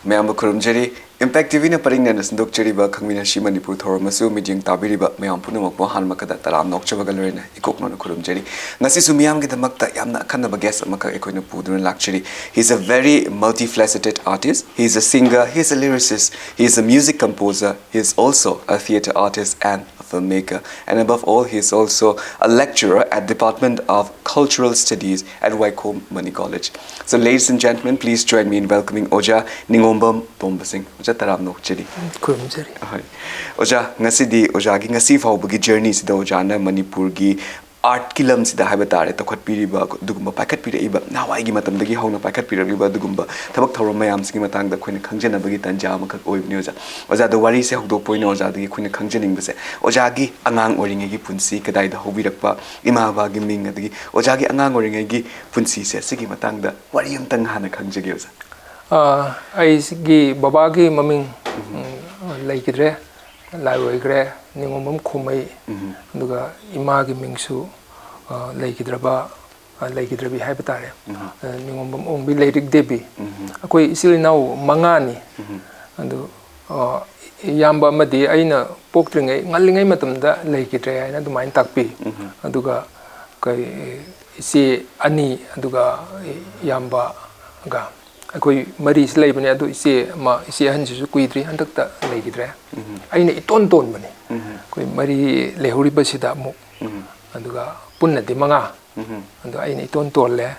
Mayam Kurumjeri, Impact TV na paring na sandok cheriba Khangminasi Manipur thoramasu mijing tabiriba mayam punumak mo hanmakada talam nokchabagalorina ikokno na kurumjeri. Ngasi sumiyam gidamakta yamna kanaba guest amaka ekoina pudun luxury. He's a very multifaceted artist. He's a singer, he's a lyricist, he's a music composer, he's also a theater artist and a filmmaker. And above all, he's also a lecturer at Department of Cultural Studies at Waiko Mani College. So ladies and gentlemen, please join me in welcoming Oja Ningombam Tomba Singh. Oja taram no chedi. Kurumjeri. Oja ngasi di oja gi ngasi fawbagi journey sida oja na Manipur gi art kilam sida habatare takhat piriba dugumba pakat piriba nawai gi matam dagi hawna pakat piriba dugumba thabak thorom mayam singi matang da khoina khangjana bagi tanja amakak oibni oja do wari se hokdo poina oja dagi khoina khangjaning base oja gi angang oringe gi punsi kadai da hobirakpa ima ba gi ming adagi oja gi angang oringe gi punsi se sigi matang da wari amtang hana khangjage oja ai gi baba gi maming laikidre laiwegre Ningombam khumai duga ima gi mingsu laikidraba laikidrabi haibatare Ningombam ongbi leirik debi akoi isil nau mangani adu yamba amadi aina poktringai ngalingai matamda laikidre aina dumain takpi aduga kai isi ani aduga yamba ga akoi mari slai bane adu isi hanjisu kuidri handakta laikidre aina iton ton bane koi mari lehuri basida mu aduga punna de manga adu aina iton tolle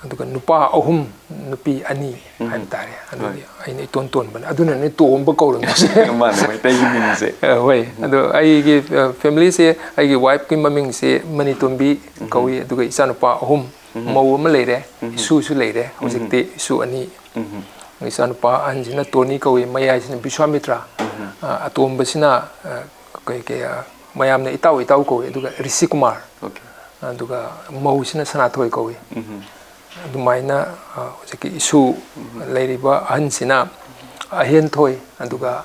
aduga nupa ahum nupi ani haibtare adu aina iton ton bane aduna ne tomba kauram se man mai tai min se hoi adu ai gi family se ai gi wife ki maming se mani tombi kawi aduga isa nupa ahum mau ma leire su leire hojikti su ani isa nupa anjina toni kawi maya sin biswamitra atom basina kai mayam na itau ko aduga Rishi Kumar aduga mau sina sanathoi ko adumaina hojiki isu leiriba hansina ahen thoi aduga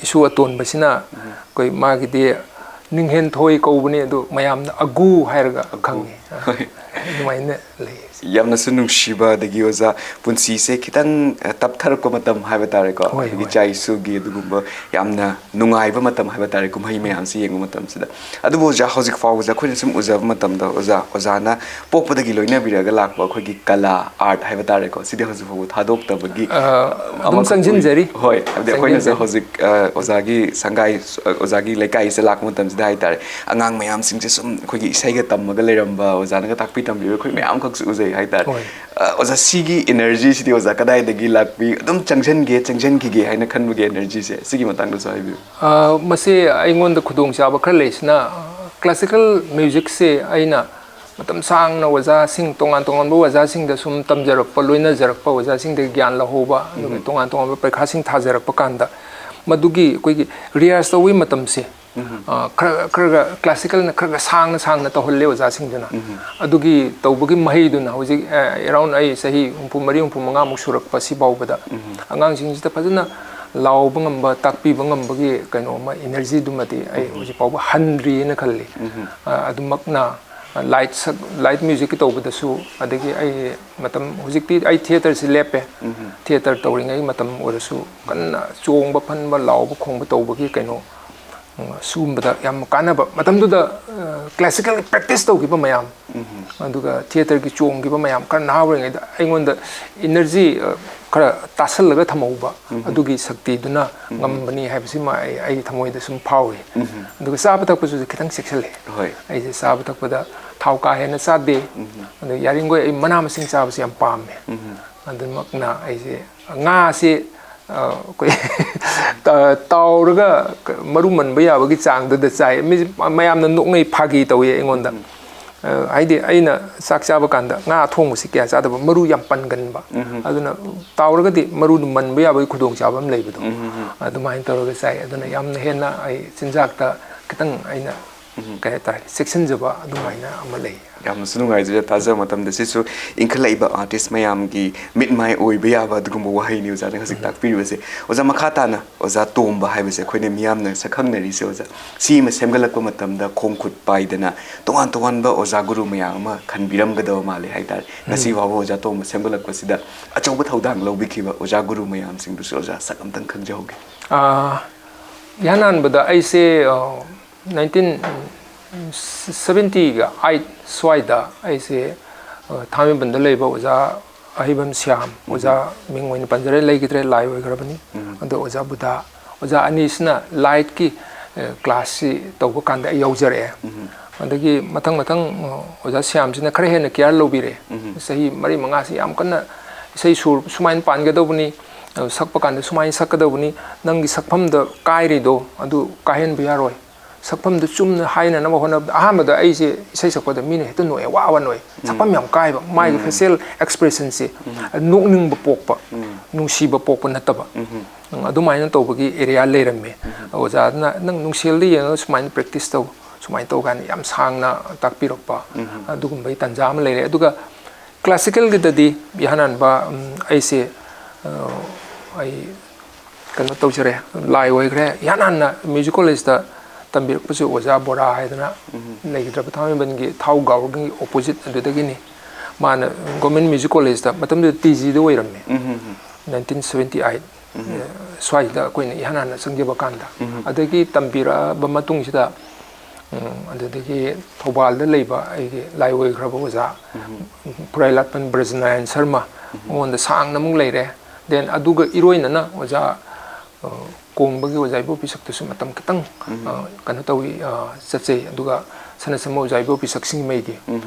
isu aton basina koi magi de ninghen thoi ko bani adu mayam na agu hairaga khangi adumaina lei yamna sunung shiba dagi oza punsi se kitang tapthar ko matam haibatare ko gi chai su gi dugumba yamna nungai ba matam haibatare ko mai mayam si yeng matam sida adu bo ja hojik faw ja khoi sum uza matam da oza na pokpa dagi loina biraga lakba khoi gi kala art haibatare ko sidi hojik faw thadok ta bagi amam sangjin jari hoi abde khoi na hojik oza gi sangai oza gi lekai se lak matam sida haitare angang mayam sing se sum khoi gi isai ga tammaga leramba oza na ga takpi tambi khoi mayam khak su uzai haidar oza sigi energy sidi oza kadai dagi lakpi adum changchen gi haina khanbu ge energy se sigi matang do sai bi mase aingon da khudong chaba khar leisna classical music se aina matam sang na waza sing tongan bo waza sing da sum tamjarak pa loina jarak pa waza sing de gyan la hoba tongan ba prekha sing thajarak pa kanda madugi koi gi rehearsal wi matam se khara classical na khara sang na to holle waza sing duna adugi tawbagi mahi duna hoji around ai sahi 34 muk surak pasi bawbada angang sing sita fazana law bangam ba takpi bangam bagi kaino ma energy dumati ai hoji pawba handri na khalli adumakna light music tawbada su adagi ai matam hojikti ai theater si lepe theater tawringai matam orasu kanna chongba phanba lawba khongba tawbagi kaino sumba yam kanaba matamduda classical practice to giba mayam aduga theater gi chong giba mayam kan nawring da aingonda energy kara tasallaga thamauba adugi sakti duna ngambani haibsi ma ai thamoida sum phawi aduga saba tak pasu khitang seksale hoi ai je saba tak pada thau ka hena sade adu yaringo ai manam sing saba si yam pamme adumakna ai je nga se koi tauraga maruman baya bagi chang da chai mayam na nokngai phagi tawi engonda aide aina sak chaba kanda nga thong si kya chada maru yam pangan ba aduna tauraga di maru man baya bagi khudong chaba am leibudo adumai tauraga chai aduna yam na hena ai chinjak ta kitang aina ꯀꯩ ꯍꯥꯏꯇꯥꯔꯦ ꯆꯦꯛꯁꯤꯟꯖꯕ ꯑꯗꯨꯃꯥꯏꯅ ꯑꯃ ꯂꯩ ꯌꯥꯝꯅꯁꯨ ꯅꯨꯡꯉꯥꯏꯖꯔꯦ ꯇꯥꯖꯕ ꯃꯇꯝꯗ ꯁꯤꯁꯨ ꯏꯟꯈꯠꯂꯛꯏꯕ artist ꯃꯌꯥꯝꯒꯤ ꯃꯤꯠꯃꯥꯏ ꯑꯣꯏꯕ ꯌꯥꯕ ꯑꯗꯨꯒꯨꯝꯕ ꯋꯥꯍꯩꯅꯤ ꯑꯣꯖꯥꯅ ꯍꯧꯖꯤꯛ ꯇꯥꯛꯄꯤꯔꯤꯕꯁꯦ ꯑꯣꯖꯥ ꯃꯈꯥ ꯇꯥꯅ ꯑꯣꯖꯥ ꯇꯣꯝꯕ ꯍꯥꯏꯕꯁꯦ ꯑꯩꯈꯣꯏꯅ ꯃꯤꯌꯥꯝꯅ ꯁꯛꯈꯪꯅꯔꯤꯁꯦ ꯑꯣꯖꯥ ꯁꯤ ꯑꯃ ꯁꯦꯝꯒꯠꯂꯛꯄ ꯃꯇꯝꯗ ꯈꯣꯡ ꯈꯨꯠ ꯄꯥꯏꯗꯅ ꯇꯣꯉꯥꯟ ꯇꯣꯉꯥꯟꯕ ꯑꯣꯖꯥ ꯒꯨꯔꯨ ꯃꯌꯥꯝ ꯑꯃ ꯈꯟꯕꯤꯔꯝꯒꯗꯕ ꯃꯥꯜꯂꯦ ꯍꯥꯏꯇꯥꯔꯦ ꯉꯁꯤ ꯐꯥꯎꯕ ꯑꯣꯖꯥ ꯇꯣꯝꯕ ꯁꯦꯝꯒꯠꯂꯛꯄꯁꯤꯗ ꯑꯆꯧꯕ ꯊꯧꯗꯥꯡ ꯂꯧꯕꯤꯈꯤꯕ ꯑꯣꯖꯥ ꯒꯨꯔꯨ ꯃꯌꯥꯝꯁꯤꯡꯗꯨꯁꯨ ꯑꯣꯖꯥ ꯁꯛ ꯑꯝꯇꯪ ꯈꯪꯖꯍꯧꯒꯦ ꯏꯍꯥꯟ ꯍꯥꯟꯕꯗ ꯑꯩꯁꯦ 1978 ꯁ꯭ꯋꯥꯏꯗ ꯑꯩꯁꯦ ꯊꯥꯡꯃꯩꯕꯟꯗ ꯂꯩꯕ ꯑꯣꯖꯥ ꯑꯍꯩꯕꯝ ꯁ꯭ꯌꯥꯝ ꯑꯣꯖꯥ ꯃꯤꯡ ꯑꯣꯏꯅ ꯄꯟꯖꯔꯦ ꯂꯩꯈꯤꯗ꯭ꯔꯦ ꯂꯥꯏ ꯑꯣꯏꯈ꯭ꯔꯕꯅꯤ ꯑꯗꯣ ꯑꯣꯖꯥ ꯕꯨꯙꯥ ꯑꯣꯖꯥ ꯑꯅꯤꯁꯤꯅ ꯂꯥꯏꯠꯀꯤ ꯀ꯭ꯂꯥꯁꯁꯤ ꯇꯧꯕ ꯀꯥꯟꯗ ꯑꯩ ꯌꯥꯎꯖꯔꯛꯑꯦ ꯑꯗꯒꯤ ꯃꯊꯪ ꯃꯊꯪ ꯑꯣꯖꯥ ꯁ꯭ꯌꯥꯝꯁꯤꯅ ꯈꯔ ꯍꯦꯟꯅ ꯀꯤꯌꯥꯔ ꯂꯧꯕꯤꯔꯦ ꯆꯍꯤ 4-5ꯁꯤ ꯌꯥꯝ ꯀꯟꯅ ꯏꯁꯩ ꯁꯨꯔ ꯁꯨꯃꯥꯏꯅ ꯄꯥꯟꯒꯗꯧꯕꯅꯤ ꯁꯛꯄ ꯀꯥꯟꯗ ꯁꯨꯃꯥꯏꯅ ꯁꯛꯀꯗꯧꯕꯅꯤ ꯅꯪꯒꯤ ꯁꯛꯐꯝꯗ ꯀꯥꯏꯔꯤꯗꯣ ꯑꯗꯨ ꯀꯥꯏꯍꯟꯕ ꯌꯥꯔꯣꯏ ꯁꯛꯐꯝꯗ ꯆꯨꯝꯅ ꯍꯥꯏꯅꯅꯕ ꯍꯣꯠꯅꯕꯗ ꯑꯍꯥꯟꯕꯗ ꯑꯩꯁꯦ ꯏꯁꯩ ꯁꯛꯄꯗ ꯃꯤꯅ ꯍꯦꯛꯇ ꯅꯣꯛꯑꯦ ꯋꯥ ꯅꯣꯛꯑꯦ ꯁꯛꯐꯝ ꯌꯥꯝ ꯀꯥꯏꯕ ꯃꯥꯒꯤ ꯐꯦꯁꯤꯌꯦꯜ ꯑꯦꯛꯁꯄ꯭ꯔꯦꯁꯟꯁꯤ ꯅꯣꯛꯅꯤꯡꯕ ꯄꯣꯛꯄ ꯅꯨꯡꯁꯤꯕ ꯄꯣꯛꯄ ꯅꯠꯇꯕ ꯑꯗꯨꯃꯥꯏꯅ ꯇꯧꯕꯒꯤ ꯑꯦꯔꯤꯌꯥ ꯂꯩꯔꯝꯃꯦ ꯑꯣꯖꯥꯗꯨꯅ ꯅꯪ ꯅꯨꯡꯁꯦꯜꯗ ꯌꯦꯡꯉꯒ ꯁꯨꯃꯥꯏꯅ ꯄ꯭ꯔꯦꯛꯇꯤꯁ ꯇꯧ ꯁꯨꯃꯥꯏꯅ ꯇꯧ ꯀꯥꯟꯗ ꯌꯥꯝ ꯁꯥꯡꯅ ꯇꯥꯛꯄꯤꯔꯛꯄ ꯑꯗꯨꯒꯨꯝꯕꯒꯤ ꯇꯥꯟꯖꯥ ꯑꯃ ꯂꯩꯔꯦ ꯑꯗꯨꯒ ꯀ꯭ꯂꯥꯁꯤꯀꯦꯜꯒꯤꯗꯗꯤ ꯏꯍꯥꯟ ꯍꯥꯟꯕ ꯑꯩꯁꯦ ꯑꯩ ꯀꯩꯅꯣ ꯇꯧꯖꯔꯦ ꯂꯥꯏ ꯑꯣꯏꯈ꯭ꯔꯦ ꯏꯍꯥꯟ ꯍꯥꯟꯅ ꯃ꯭ꯌꯨꯖꯤꯛ ꯀꯣꯂꯦꯖꯇ ꯇꯝꯕꯤꯔꯛꯄꯁꯨ ꯑꯣꯖꯥ ꯕꯣꯔꯥ ꯍꯥꯏꯗꯅ ꯂꯩꯈꯤꯗ꯭ꯔꯕ ꯊꯥꯡꯃꯩꯕꯟꯒꯤ ꯊꯥꯎ ꯒꯥꯎꯒꯤ ꯑꯣꯄꯣꯖꯤꯠ ꯑꯗꯨꯗꯒꯤꯅꯤ ꯃꯥꯅ ꯒꯣꯔꯃꯦꯟ ꯃ꯭ꯌꯨꯖꯤꯛ ꯀꯣꯂꯦꯖꯇ ꯃꯇꯝꯗꯨꯗ TGꯗ ꯑꯣꯏꯔꯝꯃꯦ 1978 ꯁ꯭ꯋꯥꯏꯗ ꯑꯩꯈꯣꯏꯅ ꯏꯍꯥꯟ ꯍꯥꯟꯅ ꯆꯪꯖꯕ ꯀꯥꯟꯗ ꯑꯗꯒꯤ ꯇꯝꯕꯤꯔꯛꯑꯕ ꯃꯇꯨꯡꯁꯤꯗ ꯑꯗꯨꯗꯒꯤ ꯊꯧꯕꯥꯜꯗ ꯂꯩꯕ ꯑꯩꯒꯤ ꯂꯥꯏ ꯑꯣꯏꯈ꯭ꯔꯕ ꯑꯣꯖꯥ ꯐꯨꯔꯥꯏꯂꯥꯠꯄꯟ ꯕ꯭ꯔꯖꯅꯥꯌꯟ ꯁꯔꯃ ꯃꯉꯣꯟꯗ ꯁꯥꯡꯅ ꯑꯃꯨꯛ ꯂꯩꯔꯦ ꯗꯦꯟ ꯑꯗꯨꯒ ꯏꯔꯣꯏꯅꯅ ꯑꯣꯖꯥ ꯀꯣꯡꯕꯒꯤ ꯑꯣꯖꯥ ꯏꯕꯣꯄꯤꯁꯛꯇꯁꯨ ꯃꯇꯝ ꯈꯤꯇꯪ ꯀꯩꯅꯣ ꯇꯧꯏ ꯆꯠꯆꯩ ꯑꯗꯨꯒ ꯁꯅꯁꯝꯕ ꯑꯣꯖꯥ ꯏꯕꯣꯄꯤꯁꯛ ꯁꯤꯡꯃꯩꯒꯤ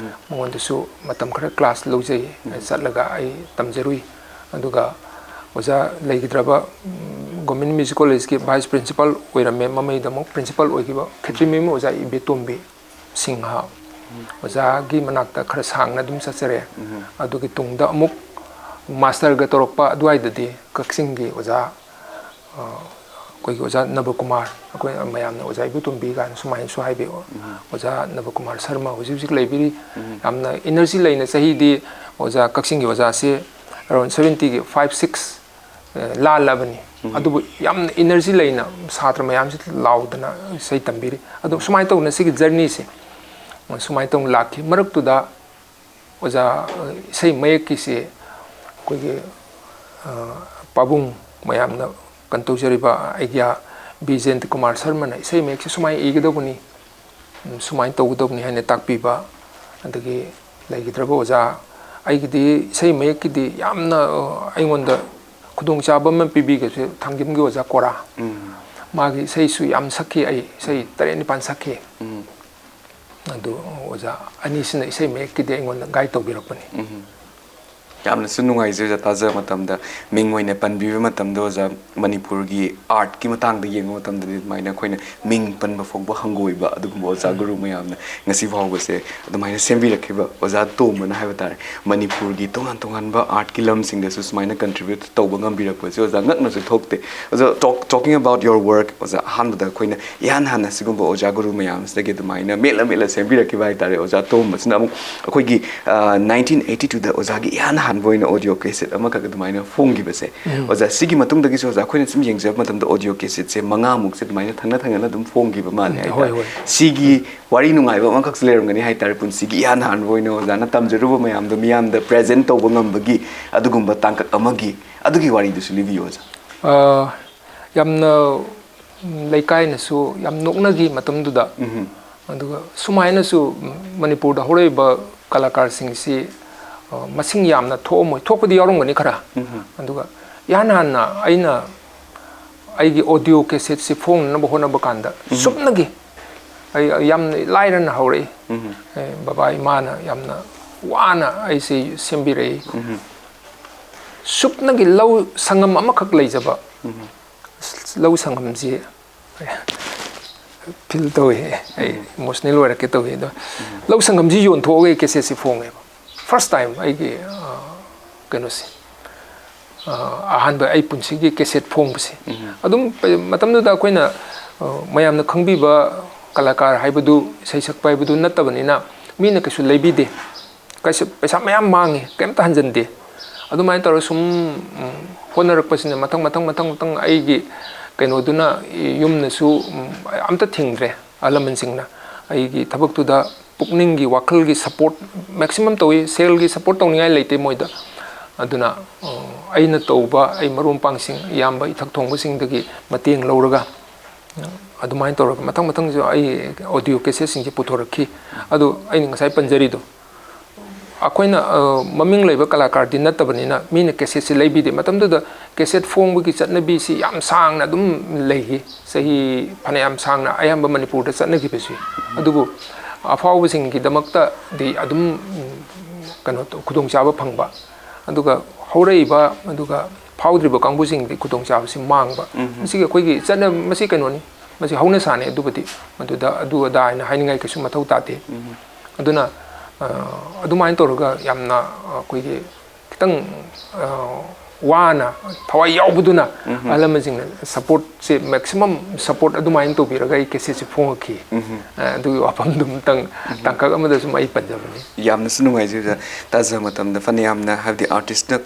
ꯃꯉꯣꯟꯗꯁꯨ ꯃꯇꯝ ꯈꯔ ꯀ꯭ꯂꯥꯁ ꯂꯧꯖꯩ ꯆꯠꯂꯒ ꯑꯩ ꯇꯝꯖꯔꯨꯏ ꯑꯗꯨꯒ ꯑꯣꯖꯥ ꯂꯩꯈꯤꯗ꯭ꯔꯕ ꯒꯣꯔꯃꯦꯟ ꯃ꯭ꯌꯨꯖꯤꯛ ꯀꯣꯂꯦꯖꯀꯤ ꯚꯥꯏꯁ ꯄ꯭ꯔꯤꯟꯁꯤꯄꯥꯜ ꯑꯣꯏꯔꯝꯃꯦ ꯃꯃꯩꯗ ꯑꯃꯨꯛ ꯄ꯭ꯔꯤꯟꯁꯤꯄꯥꯜ ꯑꯣꯏꯈꯤꯕ ꯈꯦꯇ꯭ꯔꯤꯃꯌꯨꯝ ꯑꯣꯖꯥ ꯏꯕꯦꯇꯣꯝꯕꯤ ꯁꯤꯡꯍ ꯑꯣꯖꯥꯒꯤ ꯃꯅꯥꯛꯇ ꯈꯔ ꯁꯥꯡꯅ ꯑꯗꯨꯝ ꯆꯠꯆꯔꯦ ꯑꯗꯨꯒꯤ ꯇꯨꯡꯗ ꯑꯃꯨꯛ ꯃꯥꯁꯇꯔꯒ ꯇꯧꯔꯛꯄ ꯑꯗꯨꯋꯥꯏꯗꯗꯤ ꯀꯛꯆꯤꯡꯒꯤ ꯑꯣꯖꯥ ꯑꯩꯈꯣꯏꯒꯤ ꯑꯣꯖꯥ ꯅꯕꯀꯨꯃꯥꯔ ꯑꯩꯈꯣꯏ ꯃꯌꯥꯝꯅ ꯑꯣꯖꯥ ꯏꯕꯨꯇꯣꯝꯕꯤ ꯀꯥꯏꯅ ꯁꯨꯃꯥꯏꯅꯁꯨ ꯍꯥꯏꯕꯤ ꯑꯣꯖꯥ ꯅꯕꯀꯨꯃꯥꯔ ꯁꯔꯃ ꯍꯧꯖꯤꯛ ꯂꯩꯕꯤꯔꯤ ꯌꯥꯝꯅ ꯏꯅꯔꯖꯤ ꯂꯩꯅ ꯆꯍꯤꯗꯤ ꯑꯣꯖꯥ ꯀꯛꯆꯤꯡꯒꯤ ꯑꯣꯖꯥꯁꯤ ꯑꯔꯥꯎꯟ 70ꯒꯤ 5-6 ꯂꯥꯜꯂꯕꯅꯤ ꯑꯗꯨꯕꯨ ꯌꯥꯝꯅ ꯏꯅꯔꯖꯤ ꯂꯩꯅ ꯁꯥꯇ꯭ꯔ ꯃꯌꯥꯝꯁꯤ ꯂꯥꯎꯗꯅ ꯏꯁꯩ ꯇꯝꯕꯤꯔꯤ ꯑꯗꯣ ꯁꯨꯃꯥꯏꯅ ꯇꯧꯅ ꯁꯤꯒꯤ ꯖꯔꯅꯤꯁꯦ ꯁꯨꯃꯥꯏꯅ ꯇꯧꯅ ꯂꯥꯛꯈꯤ ꯃꯔꯛꯇꯨꯗ ꯑꯣꯖꯥ ꯏꯁꯩ ꯃꯌꯦꯛꯀꯤꯁꯤ ꯑꯩꯈꯣꯏꯒꯤ ꯄꯥꯕꯨꯡ ꯃꯌꯥꯝꯅ ꯀꯩꯅꯣ ꯇꯧꯖꯔꯤꯕ ꯑꯩꯒ꯭ꯌꯥ ꯕꯤ ꯖꯌꯟꯇ ꯀꯨꯃꯥꯔ ꯁꯔꯃꯅ ꯏꯁꯩ ꯃꯌꯦꯛꯁꯦ ꯁꯨꯃꯥꯏꯅ ꯏꯒꯗꯧꯕꯅꯤ ꯁꯨꯃꯥꯏꯅ ꯇꯧꯒꯗꯧꯕꯅꯤ ꯍꯥꯏꯅ ꯇꯥꯛꯄꯤꯕ ꯑꯗꯒꯤ ꯂꯩꯈꯤꯗ꯭ꯔꯕ ꯑꯣꯖꯥ ꯑꯩꯒꯤꯗꯤ ꯏꯁꯩ ꯃꯌꯦꯛꯀꯤꯗꯤ ꯌꯥꯝꯅ ꯑꯩꯉꯣꯟda ꯈꯨꯗꯣꯡꯆꯥꯕ ꯑꯃ ꯄꯤꯕꯤꯒꯁꯦ ꯊꯥꯡꯖꯝꯒꯤ ꯑꯣꯖꯥ ꯀꯣꯔꯥ ꯃꯥꯒꯤ ꯏꯁꯩꯁꯨ ꯌꯥꯝ ꯁꯛꯈꯤ ꯑꯩ ꯏꯁꯩ 7-9 ꯁꯛꯈꯤ ꯑꯗꯨ ꯑꯣꯖꯥ ꯑꯅꯤꯁꯤꯅ ꯏꯁꯩ ꯃꯌꯦꯛꯀꯤꯗꯤ ꯑꯩꯉꯣꯟꯗ ꯒꯥꯏꯗ ꯇꯧꯕꯤꯔꯛꯄꯅꯤ ꯌꯥꯝꯅꯁꯨ ꯅꯨꯡꯉꯥꯏꯖꯩ ꯇꯥꯖꯕ ꯃꯇꯝꯗ ꯃꯤꯡ ꯑꯣꯏꯅ ꯄꯟꯕꯤꯕ ꯃꯇꯝꯗ ꯑꯣꯖꯥ ꯃꯅꯤꯄꯨꯔꯒꯤ ꯑꯥꯔꯠꯀꯤ ꯃꯇꯥꯡꯗ ꯌꯦꯡꯕ ꯃꯇꯝꯗꯗꯤ ꯑꯗꯨꯃꯥꯏꯅ ꯑꯩꯈꯣꯏꯅ ꯃꯤꯡ ꯄꯟꯕ ꯐꯥꯎꯕ ꯍꯪꯒꯣꯏꯕ ꯑꯗꯨꯒꯨꯝꯕ ꯑꯣꯖꯥ ꯒꯨꯔꯨ ꯃꯌꯥꯝꯅ ꯉꯁꯤ ꯐꯥꯎꯕꯁꯦ ꯑꯗꯨꯃꯥꯏꯅ ꯁꯦꯝꯕꯤꯔꯛꯈꯤꯕ ꯑꯣꯖꯥ ꯇꯣꯝꯕꯅ ꯍꯥꯏꯕ ꯇꯥꯔꯦ ꯃꯅꯤꯄꯨꯔꯒꯤ ꯇꯣꯉꯥꯟ ꯇꯣꯉꯥꯟꯕ ꯑꯥꯔꯠꯀꯤ ꯂꯝꯁꯤꯡꯗꯁꯨ ꯁꯨꯃꯥꯏꯅ ꯀꯟꯇ꯭ꯔꯤꯕ꯭ꯌꯨꯠ ꯇꯧꯕ ꯉꯝꯕꯤꯔꯛꯄꯁꯦ ꯑꯣꯖꯥ ꯉꯛꯅꯁꯨ ꯊꯣꯛꯇꯦ ꯑꯣꯖꯥ ꯇꯣꯀꯤꯡ ꯑꯕꯥꯎꯠ ꯌꯣꯔ ꯋꯔꯛ ꯑꯣꯖꯥ ꯑꯍꯥꯟꯕꯗ ꯑꯩꯈꯣꯏꯅ ꯏꯍꯥꯟ ꯍꯥꯟꯅ ꯁꯤꯒꯨꯝꯕ ꯑꯣꯖꯥ ꯒꯨꯔꯨ ꯃꯌꯥꯝꯁꯤꯗꯒꯤ ꯑꯗꯨꯃꯥꯏꯅ ꯃꯦꯠꯂ ꯁꯦꯝꯕꯤꯔꯛꯈꯤꯕ ꯍꯥꯏꯇꯥꯔꯦ ꯑꯣꯖꯥ ꯇꯣꯝꯕꯁꯤꯅ ꯑꯃꯨꯛ ꯑꯩꯈꯣꯏꯒꯤ 1982ꯗ ꯑꯣꯖꯥꯒꯤ ꯏꯍꯥꯟ ꯍꯥꯟꯕ ꯑꯣꯏꯅ ꯑꯣꯗꯤꯑꯣ ꯀꯦꯁꯦꯠ ꯑꯃꯈꯛ ꯑꯗꯨꯃꯥꯏꯅ ꯐꯣꯡꯈꯤꯕꯁꯦ ꯑꯣꯖꯥ ꯁꯤꯒꯤ ꯃꯇꯨꯡꯗꯒꯤꯁꯨ ꯑꯣꯖꯥ ꯑꯩꯈꯣꯏꯅ ꯁꯨꯝ ꯌꯦꯡꯖꯕ ꯃꯇꯝꯗ ꯑꯣꯗꯤꯑꯣ ꯀꯦꯁꯦꯠꯁꯦ 5ꯃꯨꯛꯁꯦ ꯑꯗꯨꯃꯥꯏꯅ ꯊꯪꯅ ꯑꯗꯨꯝ ꯐꯣꯡꯈꯤꯕ ꯃꯥꯜꯂꯦ ꯍꯥꯏꯇꯥꯔꯦ ꯁꯤꯒꯤ ꯋꯥꯔꯤ ꯅꯨꯡꯉꯥꯏꯕ ꯑꯃꯈꯛꯁꯨ ꯂꯩꯔꯝꯒꯅꯤ ꯍꯥꯏꯇꯥꯔꯦ ꯄꯨꯟꯁꯤꯒꯤ ꯏꯍꯥꯟ ꯍꯥꯟꯕ ꯑꯣꯏꯅ ꯑꯣꯖꯥꯅ ꯇꯝꯖꯔꯨꯕ ꯃꯌꯥꯝꯗꯣ ꯃꯤꯌꯥꯝꯗ ꯄ꯭ꯔꯦꯖꯦꯟ ꯇꯧꯕ ꯉꯝꯕꯒꯤ ꯑꯗꯨꯒꯨꯝꯕ ꯇꯥꯡꯀꯛ ꯑꯃꯒꯤ ꯑꯗꯨꯒꯤ ꯋꯥꯔꯤꯗꯨꯁꯨ ꯂꯤꯕꯤꯌꯨ ꯑꯣꯖꯥ ꯌꯥꯝꯅ ꯂꯩꯀꯥꯏꯅꯁꯨ ꯌꯥꯝ ꯅꯣꯛꯅꯈꯤ ꯃꯇꯝꯗꯨꯗ ꯑꯗꯨꯒ ꯁꯨꯃꯥꯏꯅꯁꯨ ꯃꯅꯤꯄꯨꯔꯗ ꯍꯧꯔꯛꯏꯕ ꯀꯂꯥꯀꯥꯔꯁꯤꯡꯁꯤ ꯃꯁꯤꯡ ꯌꯥꯝꯅ ꯊꯣꯛꯑꯝꯃꯣꯏ ꯊꯣꯛꯄꯗꯤ ꯌꯥꯎꯔꯝꯒꯅꯤ ꯈꯔ ꯑꯗꯨꯒ ꯏꯍꯥꯟ ꯍꯥꯟꯅ ꯑꯩꯅ ꯑꯩꯒꯤ ꯑꯣꯗꯤꯑꯣ ꯀꯦꯁꯦꯠꯁꯤ ꯐꯣꯡꯅꯅꯕ ꯍꯣꯠꯅꯕ ꯀꯥꯟꯗ ꯁꯨꯞꯅꯒꯤ ꯑꯩ ꯌꯥꯝꯅ ꯂꯥꯏꯔꯅ ꯍꯧꯔꯛꯏ ꯕꯕꯥ ꯏꯃꯥꯅ ꯌꯥꯝꯅ ꯋꯥꯅ ꯑꯩꯁꯦ ꯁꯦꯝꯕꯤꯔꯛꯏ ꯁꯨꯞꯅꯒꯤ ꯂꯧ ꯁꯪꯒꯝ ꯑꯃꯈꯛ ꯂꯩꯖꯕ ꯂꯧ ꯁꯪꯒꯝꯁꯤ ꯐꯤꯜ ꯇꯧꯏ ꯑꯩ ꯏꯃꯣꯁꯅꯦꯜ ꯑꯣꯏꯔꯛꯀꯦ ꯇꯧꯏ ꯑꯗꯣ ꯂꯧ ꯁꯪꯒꯝꯁꯤ ꯌꯣꯟꯊꯣꯛꯑꯒ ꯑꯩ ꯀꯦꯁꯦꯠꯁꯤ ꯐꯣꯡꯉꯦꯕ ꯐꯥꯔꯁ ꯇꯥꯏꯝ ꯑꯩꯒꯤ ꯀꯩꯅꯣꯁꯤ ꯑꯍꯥꯟꯕ ꯑꯩ ꯄꯨꯟꯁꯤꯒꯤ ꯀꯦꯁꯦꯠ ꯐꯣꯡꯕꯁꯤ ꯑꯗꯨꯝ ꯃꯇꯝꯗꯨꯗ ꯑꯩꯈꯣꯏꯅ ꯃꯌꯥꯝꯅ ꯈꯪꯕꯤꯕ कलाकार हाइबदु सैसक पाइबदु नत्तबनिना मीना कछु लेबिदे कैसे पैसा मैम मांगे कैमता हंजनदे अदुमाइन तौर सुम होनरकपसिने मथंग मथंग मथंग मथंग आइगी कइनोदुना युमनसु अमता थिंग्रे अलमनसिंगना आइगी थबकतुदा पुकनिंगी वाखलगी सपोर्ट मैक्सिमम तोई सेलगी सपोर्ट तौनियाय लेते मोइदा अदुना अइना तौबा अइ मरुम पांगसिंग याम्बा इथक थोंगबसिंगदगी मतेंग लौरगा अदुमाइन तौरगा मथंग मथंग जो अइ ऑडियो कैसेट सिंग पुथोरखी अदु अइनि ngасai पंजरीदो अखोइना ममिंग लेबा कलाकार दि नत्तबनिना मीना कैसेट से लेबिदे मतमदुदा कैसेट फोंगबगी चटनबी सी याम सांगना दुम लेहि सही फने याम सांगना अयंबा मणिपुर दा चटनगी बेसी अदुबु अफावबसिंग की दमकता दि अदुम कनो खुदोंग चाबा फंगबा अदुगा हौरैबा अदुगा फाउद्रिबा कांगबुसिंग दि खुदोंग चाबसि मांगबा मसि अखोइगी चटना मसि कनोनी मसि हौना साने अदुबदि मदुदा अदु अदा आइना हाइनिंगाइ कछु मथौ ताते अदुना अदुमाइन तौरगा यामना अखोइगी खितंग वाना थवाई यावबदुना अलमजिंग सपोर्ट से मैक्सिमम सपोर्ट अदुमाइन तोबिरगा कैसे से फोंगखी अदु वाफमदुम तंग तंकक अमदसु मई पंजबनी यामना सुनुमाइजु ताजा मतमदा फनियामना हाबदि आर्टिस्ट न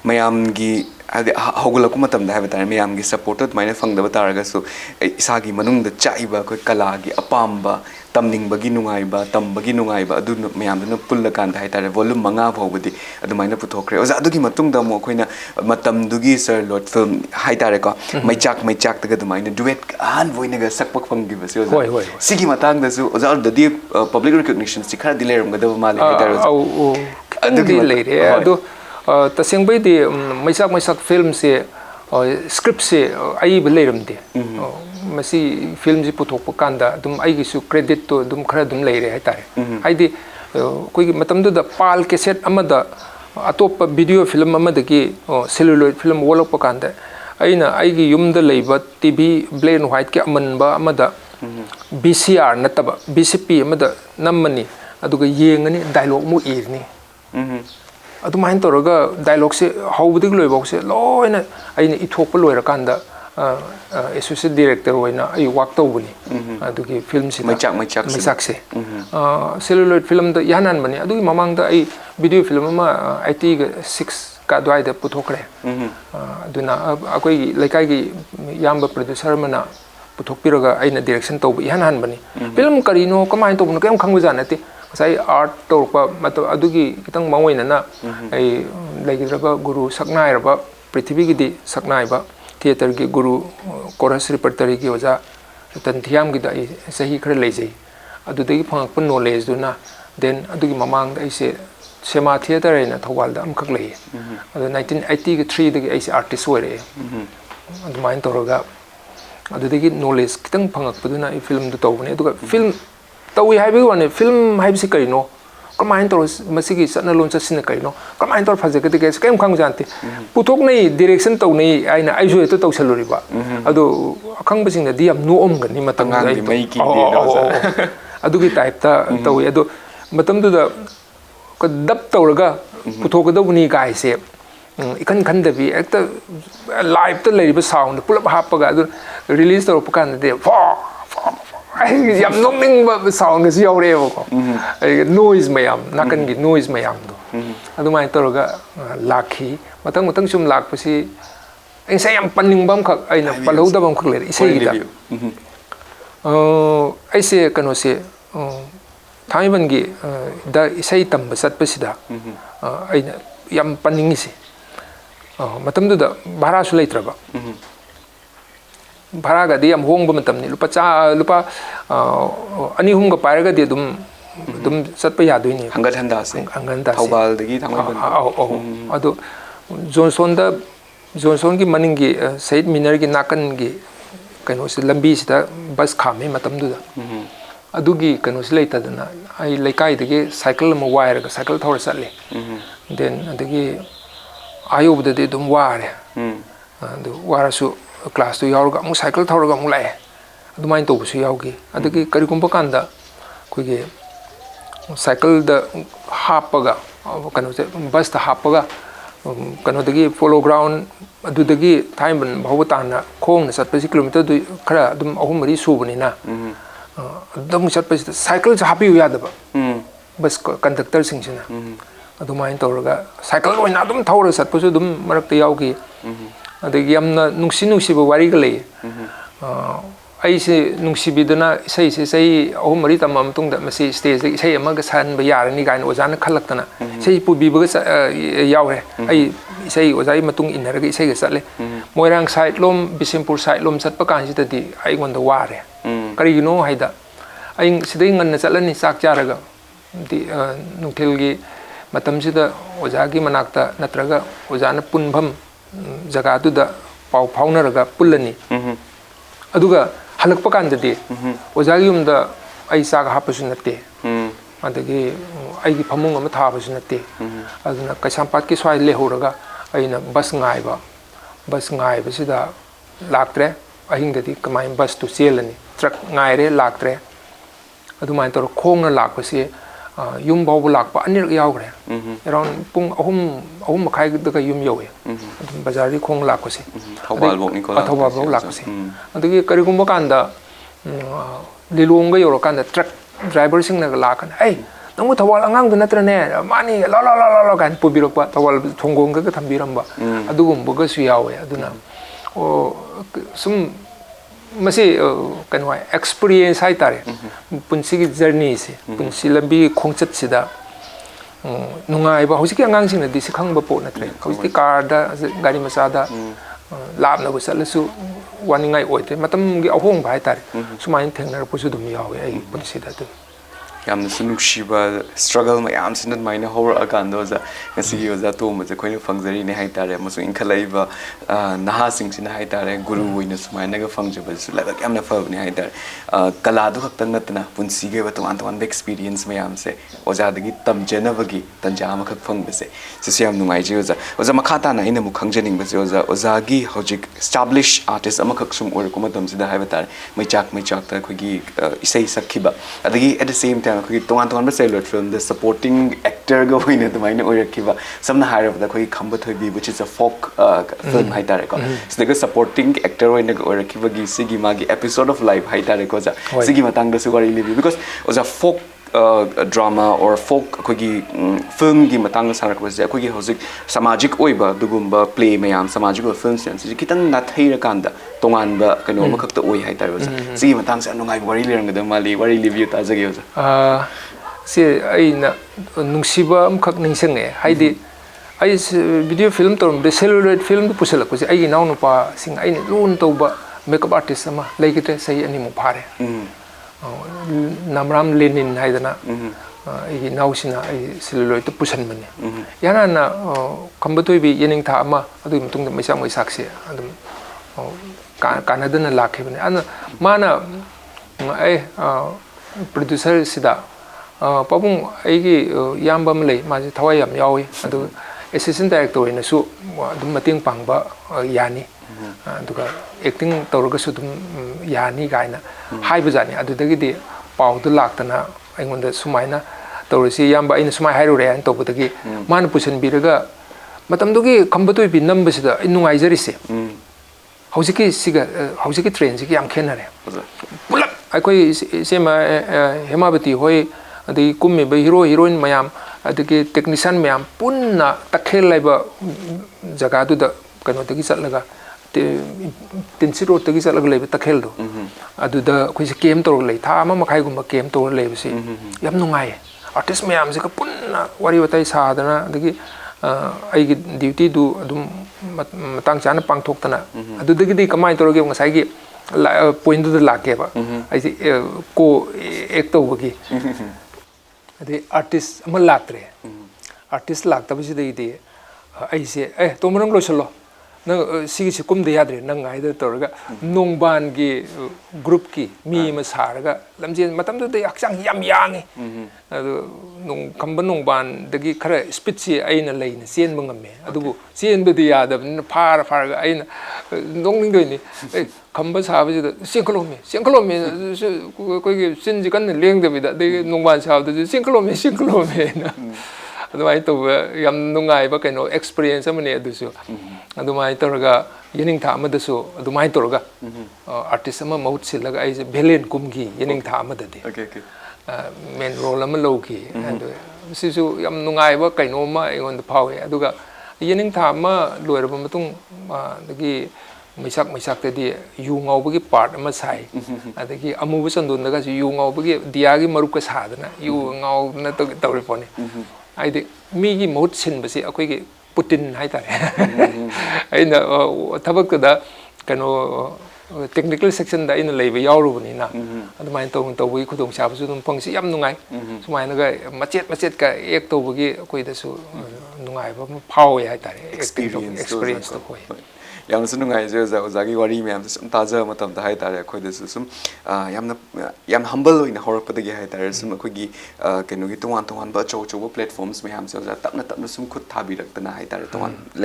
मयामगी हाबदि हौगलकु मतमदा हाबता मयामगी सपोर्ट अदुमाइन फंगदबा तारगसु इसागी मनुंगदा चाइबा कोइ कलागी अपाम्बा तमनिंगबगी नुंगाइबा तंबगी नुंगाइबा अदु मयामदुना पुल्लकांदा हाइतारे वॉल्यूम 5 फावबदि अदुमाइना पुथोखरे ओजा अदुगी मतुंगदा मो खोइना मतमदुगी सर लॉट फिल्म हाइतारे को मैचाक तग अदुमाइना डुएट आन वोइनगा सकपक फंगिबसि ओजा सिगी मतांगदसु ओजा ददि पब्लिक रिकॉग्निशन सि खरा दिलेरमगदबा माले हाइतारे ओ अदुगी लेरे अदु तसेंबैदि मैचाक फिल्म से स्क्रिप्ट से अइब लेरमदे मसी फिल्म जी पुथोकप कांदा दुम आइगिसु क्रेडिट तो दुम खरा दुम लेरे हाइतारे हाइदि कोई मतमदुदा पाल कैसेट अमदा अतोप वीडियो फिल्म अमदगी सेलुलॉइड फिल्म वोलप कांदा अइना आइगी युमदा लेबा टीवी ब्लैक एंड व्हाइट के अमनबा अमदा बीसीआर नतबा बीसीपी अमदा नमनी अदुगा येंगनी डायलॉग मु इरनी अदुमाइन तौरगा डायलॉग से हौबदिग लोइबोक से लोइना अइना इथोप लोइरकांदा एसोसिएट डायरेक्टर होइना आई वर्क तौबनी अदुगी फिल्म से मैचाक से सेलुलॉइड फिल्म द यानान बने अदुगी ममांग द आई वीडियो फिल्म मा 86 का द्वाइ द पुथोखरे अदुना अकोइ लेकाइगी याम्बा प्रोड्यूसर मना पुथोकपिरगा आइना डायरेक्शन तौब यानान बने फिल्म करिनो कमाइन तौबनो केम खंगबजा नते साई आर्ट तौरपा मतलब अदुगी कितंग मावइना आई लेगिरबा गुरु सकनाइरबा पृथ्वीगिदि सकनाइबा थिएटर की गुरु कोरस रिपर्टरी की ओजा तंथियाम की दाई सही खर लेजै अदुदगी फंगप नॉलेज दुना देन अदुगी ममांग ऐसे सेमा थिएटर हैना थौवाल दा अमखक लेय अदु 1983 दगी ऐसे आर्टिस्ट होरे अदुमाइन तौरगा अदुदगी नॉलेज कितंग फंगकपदुना ई फिल्म दु तौबने अदुगा फिल्म तौई हाइबि वाने फिल्म हाइबिसि करिनो कमाइन तौर मसिगी सतना लोन चसिना करिनो कमाइन तौर फजगदि केस केम खंग जानते पुथोक नै डायरेक्शन तौ नै आइना आइजो हेतो तौसलुरिबा अदु अखंगबसिंग दि याम नोअमगनि मतंग अदुगी टाइप ता तौई अदु मतमदुदा क दब तौरगा पुथोकदबुनी गाइसे इखन खंदबि एकता लाइव ता लेरिबा साउंड पुलप हापगा अदु रिलीज तौर पकानदे याम नोंनिंगबा साउंड गसि यावरेबको नोइज मयाम नाकनगी नोइज मयाम दो अदुमाइ तौरगा लाखी मतंग मतंग सुम लाखपसि ऐसे याम पन्निंगबम खक आइना पलौदबम खक लेरे इसेगिदा ऐसे कनो से थाइबनगी दा इसै तंब सतपसिदा आइना याम पन्निंगिसे मतमदुदा भारासु लेत्रबा भारागदी याम होंगबा मतमनि लुपा अनि हुंगा पारगदी दुम सतप यादोइनि हंगत हंदासे थौबालदगी थांगबन अदो जोनसन की मनिंगी सहित मिनर की नाकन की कनो से लंबी सिदा बस खामे मतमदुदा अदुगी कनो से लेतदना आई लेकाइदगी साइकिल म वायरगा साइकिल थौर चले देन अदगी आयोबददी दुम वारे अदु वारसु क्लास तो यावगा मु साइकिल थौरगा मु लाए अदुमाइन तौबसु यावगी अदगी करिगुंबा कांदा खुगे साइकिल द हापगा कनो से बस द हापगा कनो दगी फोलो ग्राउंड अदुदगी थाइमन भावताना खोंग न सतपसि किलोमीटर दु खरा अदुम अहुम मरी सुबनिना ꯑꯗꯨꯝ ꯆꯠꯄꯁꯤꯗ ꯁꯥꯏꯀꯜꯁꯨ ꯍꯥꯞꯄꯤꯌꯨ ꯌꯥꯗꯕ ꯕꯁ ꯀꯟꯗꯛꯇꯔꯁꯤꯡꯁꯤꯅ ꯑꯗꯨꯃꯥꯏꯅ ꯇꯧꯔꯒ ꯁꯥꯏꯀꯜ ꯑꯣꯏꯅ ꯑꯗꯨꯝ ꯊꯧꯔꯒ ꯆꯠꯄꯁꯨ ꯑꯗꯨꯝ ꯃꯔꯛꯇ ꯌꯥꯎꯈꯤ ꯑꯗꯒꯤ ꯌꯥꯝꯅ ꯅꯨꯡꯁꯤꯕ ꯋꯥꯔꯤꯒ ꯂꯩꯌꯦ ꯑꯩꯁꯦ ꯅꯨꯡꯁꯤꯕꯤꯗꯨꯅ ꯏꯁꯩꯁꯦ ꯆꯍꯤ 3-4 ꯇꯝꯕ ꯃꯇꯨꯡꯗ ꯃꯁꯤ ꯁ꯭ꯇꯦꯖꯇ ꯏꯁꯩ ꯑꯃꯒ ꯁꯛꯍꯟꯕ ꯌꯥꯔꯅꯤ ꯀꯥꯏꯅ ꯑꯣꯖꯥꯅ ꯈꯜꯂꯛꯇꯅ ꯏꯁꯩ ꯄꯨꯕꯤꯕꯒ ꯌꯥꯎꯔꯦ ꯑꯩ ꯏꯁꯩ ꯑꯣꯖꯥꯒꯤ ꯃꯇꯨꯡ ꯏꯟꯅꯔꯒ ꯏꯁꯩꯒ ꯆꯠꯂꯦ ꯃꯣꯏꯔꯥꯡ ꯁꯥꯏꯠ ꯂꯣꯝ ꯕꯤꯁꯦꯝꯄꯨꯔ ꯁꯥꯏꯠ ꯂꯣꯝ ꯆꯠꯄ ꯀꯥꯟꯁꯤꯗꯗꯤ ꯑꯩꯉꯣꯟꯗ ꯋꯥꯔꯦ ꯀꯔꯤꯒꯤꯅꯣ ꯍꯥꯏꯗ ꯑꯩ ꯁꯤꯗꯩ ꯉꯟꯅ ꯆꯠꯂꯅꯤ ꯆꯥꯛ ꯆꯥꯔꯒ ꯅꯨꯡꯊꯤꯜꯒꯤ ꯃꯇꯝꯁꯤꯗ ꯑꯣꯖꯥꯒꯤ ꯃꯅꯥꯛꯇ ꯅꯠꯇ꯭ꯔꯒ ꯑꯣꯖꯥꯅ ꯄꯨꯟꯐꯝ ꯖꯒꯥꯗꯨꯗ ꯄꯥꯎ ꯐꯥꯎꯅꯔꯒ ꯄꯨꯜꯂꯅꯤ ꯑꯗꯨꯒ halak pakan dadi ojagi umda ai saga hapasu natte adagi ai gi phamung ama thabasu natte aduna kaisampat ki swai le horaga aina bus ngai basida laktre ahing dadi kamai bus tu selani truck ngai re laktre adumai tor khong na lakpasi yum bawu lakpa anir yawgre around pung ahum makhai da yum yowe adum bazar ri khong lakpasi thawal bok lakpasi adagi karigumba kanda lilonga yoro kanda truck driver sing na lakan hey namu thawal angang du natra ne mani la kan pubirokpa thawal thongong ga thambiramba adugumba ga su yawe aduna o sum masi kanwai experience hai tare punsi gi journey se punsi lambi khongchat sida nungai ba hosiki angang sing na di si khang ba po natre hosiki car da gari macha da labna bu salasu waningai oite matam gi ahong ba hai tare sumain thengnar pusu dum yawe ai punsi da tu yamna sunukshiba struggle mayam sin maina hor akando za ngasi yoza to ma je khoina fangjari ne haitare masu inkhalaiba naha sing sin haitare guru hoina sumaina ga fangjaba su laga yamna fa ne haitare kala du khaktan natna punsi ge ba tong an experience mayam se oja dagi tamjena bagi tanja ma khak phangbe se se yam nungai je oja makhata na ina mu khangjening ba je oja gi hojik established artist ama khak sum or kuma tam sida haibata mai chak ta khogi isai sakhiba adagi at the same time tongan sailor film the supporting actor go in the mine or kiva some higher of the koi khamba thobi which is a folk film haitare ko so the supporting actor or kiva gi sigi magi episode of life haitare ko ja sigi matang da sugari libi because was a folk drama or folk kogi film gi matang sarak was ja kogi hojik samajik oiba dugumba play mayam samajik film sense kitang na thaira kanda tongan ba kano ma khakta oi hai tar was sigi matang sa nungai wari lerang da mali wari review ta jage was se ai na nungsiba am khak ningsang e haidi ai video film tor be celluloid film du pusala ko ai naw no pa sing ai lun to ba makeup artist ama leikite sai ani mu phare namram lenin haidana ai nausina ai celluloid to pusan mane yana na khambatoi bi yening tha ama adu mutung da maisang mai sakse adum kanadana lakhibane ana mana ai producer sida papung aigi yambam lei ma thawai yam yawi adu assistant director ina su adum mating pangba yani aduga acting tawraga su dum yani gaina haiba jani adu dagi di paw du laktana aingonda sumaina tawrisi yamba ina sumai hairure an tawbudagi man pusan biraga matam dugi khambatoi bi number sida nungai jarise hausikii train sigi yam khenare pulap aikoi sema hemabati hoi adi kummi ba hero heroine mayam adigi technician mayam punna takhel laiba jaga du da kano tagi chatlaga tinsi road tagi chatlaga laiba takhel do adu da koi se kem tor lei tha ama makhai gumba kem tor laiba si yam nungai artist mayam se ka punna wari watai sadana adigi ai gi duty du adum matang chana pangthoktana adu dagi di kamai tor ge ngasai gi point du lake ba ai ko ek to bagi ade artist ama laktre artist lakta bisi dei de ai se to monang losalo na sigi se kum de yadre nang ngai da torga nongban gi group ki mi ma saraga lamjen matam du de akchang yam yangi adu nong kamba nongban dagi khara speed si aina leina chen bangame adubu chen be de yada phar ga aina nongning doi ni kamba sabi da singkolomi koi gi sin ji kan leng de da de nongban sabi da singkolomi na adu ai to yam nungai ba kaino experience amane adu su ꯑꯗꯨꯃꯥꯏꯅ ꯇꯧꯔꯒ ꯌꯦꯅꯤꯡ ꯊꯥ ꯑꯃꯗꯁꯨ ꯑꯗꯨꯃꯥꯏꯅ ꯇꯧꯔꯒ artist ꯑꯃ ꯃꯍꯨꯠ ꯁꯤꯜꯂꯒ ꯑꯩꯁꯦ ꯚꯦꯂꯦꯟ ꯀꯨꯝꯈꯤ ꯌꯦꯅꯤꯡ ꯊꯥ ꯑꯃꯗꯗꯤ ꯃꯦꯟ ꯔꯣꯜ ꯑꯃ ꯂꯧꯈꯤ ꯑꯗꯨ ꯁꯤꯁꯨ ꯌꯥꯝ ꯅꯨꯡꯉꯥꯏꯕ ꯀꯩꯅꯣꯝꯃ ꯑꯩꯉꯣꯟꯗ ꯐꯥꯎꯋꯦ ꯑꯗꯨꯒ ꯌꯦꯅꯤꯡ ꯊꯥ ꯑꯃ ꯂꯣꯏꯔꯕ ꯃꯇꯨꯡ ꯑꯗꯒꯤ ꯃꯩꯁꯥꯛꯇꯗꯤ ꯌꯨ ꯉꯥꯎꯕꯒꯤ ꯄꯥꯔꯠ ꯑꯃ ꯁꯥꯏ ꯑꯗꯒꯤ ꯑꯃꯨꯕ ꯆꯟꯗꯣꯟꯗꯒꯁꯨ ꯌꯨ ꯉꯥꯎꯕꯒꯤ ꯗꯤꯌꯥꯒꯤ ꯃꯔꯨꯞꯀ ꯁꯥꯗꯅ ꯌꯨ ꯉꯥꯎꯗꯅ ꯇꯧꯔꯤ ꯄꯣꯠꯅꯤ ꯍꯥꯏꯗꯤ ꯃꯤꯒꯤ ꯃꯍꯨꯠ ꯁꯤꯟꯕꯁꯤ ꯑꯩꯈꯣꯏꯒꯤ ꯄꯨꯇꯤꯟ ꯍꯥꯏꯇꯥꯔꯦ ꯑꯩꯅ ꯊꯕꯛꯇꯨꯗ ꯀꯩꯅꯣ ꯇꯦꯛꯅꯤꯀꯦꯜ ꯁꯦꯛꯁꯟꯗ ꯑꯩꯅ ꯂꯩꯕ ꯌꯥꯎꯔꯨꯕꯅꯤꯅ ꯑꯗꯨꯃꯥꯏꯅ ꯇꯧꯕꯒꯤ ꯈꯨꯗꯣꯡꯆꯥꯕꯁꯨ ꯑꯗꯨꯝ ꯐꯪꯁꯤ ꯌꯥꯝ ꯅꯨꯡꯉꯥꯏ ꯁꯨꯃꯥꯏꯅꯒ ꯃꯆꯦꯠꯀ ꯑꯦꯛ ꯇꯧꯕꯒꯤ ꯑꯩꯈꯣꯏꯗꯁꯨ ꯅꯨꯡꯉꯥꯏꯕ ꯑꯃ ꯐꯥꯎꯋꯦ ꯍꯥꯏꯇꯥꯔꯦ ꯑꯦꯛꯁꯄꯤꯔꯤꯌꯦꯟꯁꯇꯣ ꯑꯩꯈꯣꯏ ꯌꯥꯝꯅꯁꯨ ꯅꯨꯡꯉꯥꯏꯖꯩ ꯑꯣꯖꯥꯒꯤ ꯋꯥꯔꯤ ꯃꯌꯥꯝꯁꯦ ꯁꯨꯝ ꯇꯥꯖꯕ ꯃꯇꯝꯗ ꯍꯥꯏꯇꯥꯔꯦ ꯑꯩꯈꯣꯏꯗꯁꯨ ꯁꯨꯝ ꯌꯥꯝ ꯍꯝꯕꯜ ꯑꯣꯏꯅ ꯍꯧꯔꯛꯄꯗꯒꯤ ꯍꯥꯏꯇꯥꯔꯦ ꯁꯨꯝ ꯑꯩꯈꯣꯏꯒꯤ ꯀꯩꯅꯣꯒꯤ ꯇꯣꯉꯥꯟꯕ ꯑꯆꯧꯕ ꯄ꯭ꯂꯦꯠꯐꯣꯝꯁ ꯃꯌꯥꯝꯁꯦ ꯑꯣꯖꯥ ꯇꯞꯅ ꯁꯨꯝ ꯈꯨꯠ ꯊꯥꯕꯤꯔꯛꯇꯅ ꯍꯥꯏꯇꯥꯔꯦ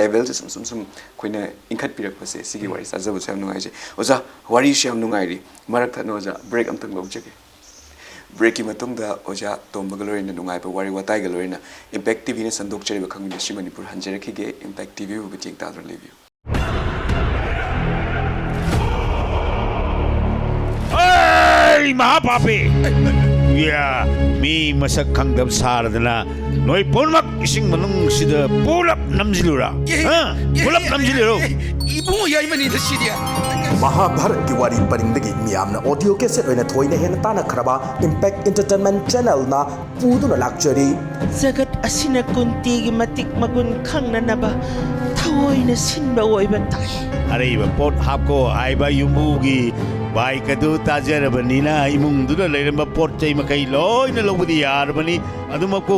ꯂꯦꯚꯦꯜꯁꯦ ꯁꯨꯝ ꯑꯩꯈꯣꯏꯅ ꯏꯟꯈꯠꯄꯤꯔꯛꯄꯁꯦ ꯁꯤꯒꯤ ꯋꯥꯔꯤ ꯇꯥꯖꯕꯁꯦ ꯌꯥꯝ ꯅꯨꯡꯉꯥꯏꯖꯩ ꯑꯣꯖꯥ ꯋꯥꯔꯤꯁꯦ ꯌꯥꯝ ꯅꯨꯡꯉꯥꯏꯔꯤ ꯃꯔꯛ ꯊꯠꯅ ꯑꯣꯖꯥ ꯕ꯭ꯔꯦꯛ ꯑꯝꯇꯪ ꯂꯧꯖꯒꯦ ꯕ꯭ꯔꯦꯛꯀꯤ ꯃꯇꯨꯡꯗ ꯑꯣꯖꯥ ꯇꯣꯝꯕꯒ ꯂꯣꯏꯅꯅ ꯅꯨꯡꯉꯥꯏꯕ ꯋꯥꯔꯤ ꯋꯥꯇꯥꯏꯒ ꯂꯣꯏꯅꯅ ꯏꯝꯄꯦꯛ ꯇꯤꯚꯤꯅ ꯁꯟꯗꯣꯛꯆꯔꯤꯕ ꯈꯪꯃꯤꯟꯅꯁꯤ ꯃꯅꯤꯄꯨꯔ ꯍꯟꯖꯔꯛꯈꯤꯒꯦ ꯏꯝꯄꯦꯛ ꯇꯤꯚꯤꯕꯨ ꯃꯇꯦꯡ ꯇꯥꯗꯨꯅ ꯂꯩꯕꯤꯌꯨ Hey, Mahapapi! Yeah, me masak khangdam saradana. Noi ponmak ising manung sida pulap namjilura. Ha? Pulap namjiluro. Ibu yai mani da sidia. Mahabharat ki wari paringdagi miyamna audio cassette oina thoina hena tana kharaba Impact Entertainment Channel na puduna lakchari Zagat asina kunti gi matik magun khangna naba thawoina sinba oiba tai Areba pot hapko aiba yumugi bai kadu tajarabani imung duna leiramba pot chai makai loina lobudi yarabani adumaku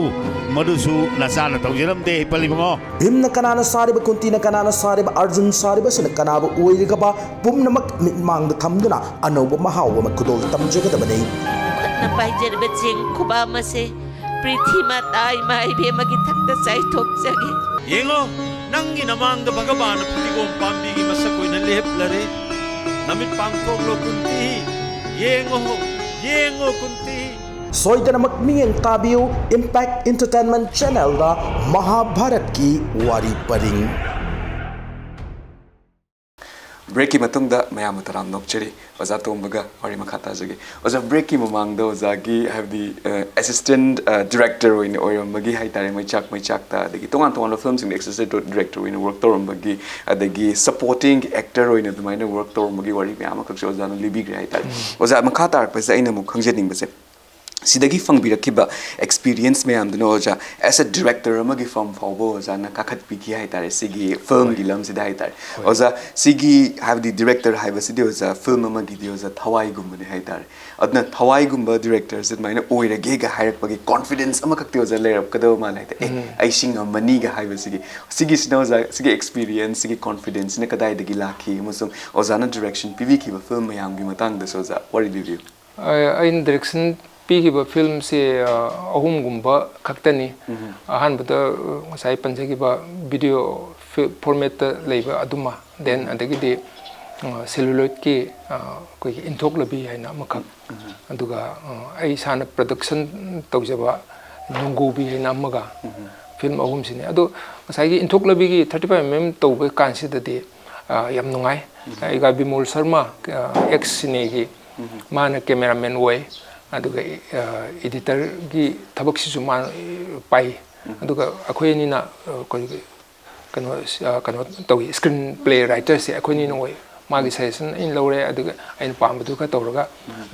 madusu nasana tawjaramde palibango Bhimna kanana sariba kuntina kanana sariba Arjun sariba sina kanaba oirigaba pumnamak mitmangda thamduna anoba mahawa makudol tamjagadabani na paijarba jeng kuba mase prithima tai mai be magi thakta sai thok jage Yengo nangi namangda bhagabana putigom pambi gi masakoina leplare namit pangkog lo kunti yengo kunti Soidanamak miyeng tabiyo Impact Entertainment Channel da Mahabharat ki wari paring break की मतुंगदा मयाम तराम नोकचरी ओजा तोंबगा worry मखा ताजगे ओजा break की ममांगदा ओजा की have the assistant director ओइन ओयरमगी हाइतारे मैचाक ता दगी तोंगान तोंगान फिल्म्स इन असिस्टेंट डायरेक्टर ओइन वर्क तोरमगी अदगी सपोर्टिंग एक्टर ओइन दुमाइना वर्क तोरमगी वरी मयाम खक्स ओजा न लिबिग्रे हाइतारे ओजा मखा तारपसे अइना मु खंगजेनिंगबसे सिदगी फंगबिरखिबा एक्सपीरियंस में आमदनो ओजा एज अ डायरेक्टर अमगी फॉर्म फावबो ओजा न काखत पिकी हाइतारे सिगी फिल्म गिलम सिदा हाइतारे ओजा सिगी हैव द डायरेक्टर हाइबा सिदि ओजा फिल्म अमगी दि ओजा थवाई गुमने हाइतारे अदना थवाई गुमबा डायरेक्टर सिद माइना ओइरगे गा हाइरकबगी कॉन्फिडेंस अमखक्ति ओजा लेरकदो मा लाइते आई सिंग मनी गा हाइबा सिगी सिना ओजा सिगी एक्सपीरियंस सिगी कॉन्फिडेंस ने कदाइदगी लाखी मसुम ओजा न डायरेक्शन पिबी किबा फिल्म मयामगी मतंग दस ओजा वरी रिव्यू इन डायरेक्शन पीगिबा फिल्म से अहुमगुम्बा खक्तनी अहानबदा ngасai panjagiba video format leiba aduma then adagidi celluloid ki koi inthok labi haina makhak aduga ai sana production tawjaba nungobi haina amaga film ahum sine ado ngasai gi inthok labi gi 35mm tawba kansidadi yam nungai aiga bimol sharma ex sine gi mana cameraman way aduga editor gi thabak sisu man pai aduga akhoi ni na kano tawi screen play writer se akhoi ni noi magi session in lore aduga ain pambu ka tawraga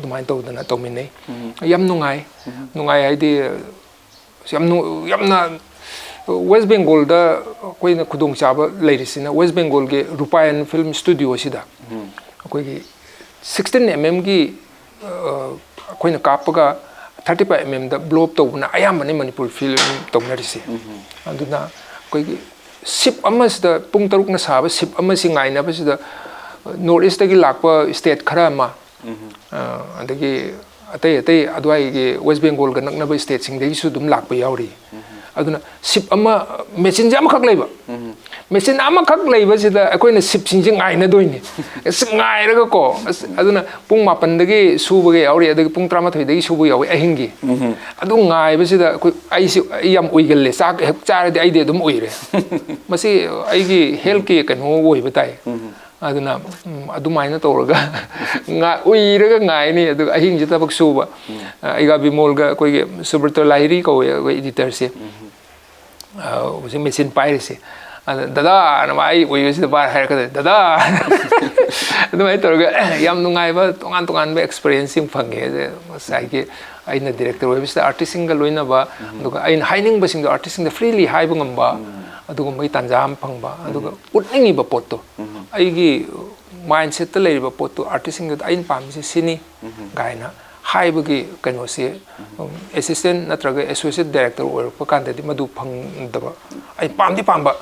dumai tawdana tawminai yam nungai haidi yamna West Bengal da koi na khudong chaba leirisina West Bengal ge Rupayan Film Studio sida koi gi 16mm gi अखोइना कापगा 35mm दा ब्लॉप तौबना अयामने Manipur film तौनरिसे अदुना कोई ship अमसदा पुंग तरुकना साबा शिप अमसि ngainabasida north east दगी लाकपा state खरा मा अदगी अतै अदवाई गे वेस्ट बेंगल गा नकनबा स्टेट सिंग दगी सु दुम लाकपा यावरी अदुना शिप अमा मेचिन जाम खक लेबा machine amakak leibasida akoina sipsing ngaina doini ngairaga ko aduna pung mapan dagi subage auri adagi pung 13 dagi subu yawi ahingi adu ngaibasida akoi ai si yam uigalle sak hek charadi ai de dum uire masi aigi health ki kano oi batai aduna adumaina tawraga nga uiraga ngaini adu ahingi tabak suba aiga bimolga koi subrto lahiri ko editor se usi machine pairese dada na mai uisi da bar hair kada dada adumai tawraga yam nungai ba tongan ba experiencing phange sai ke aina director webista artist single loina ba aduga ain hiding ba sing artist sing freely hai bangam ba aduga mai tanjam phangba aduga utningi ba potto aigi mindset ta lei ba potto artist sing ain pamse sini gaina haibagi kano se assistant natraga associate director or pakanda di madu phangdaba ai pamdi pamba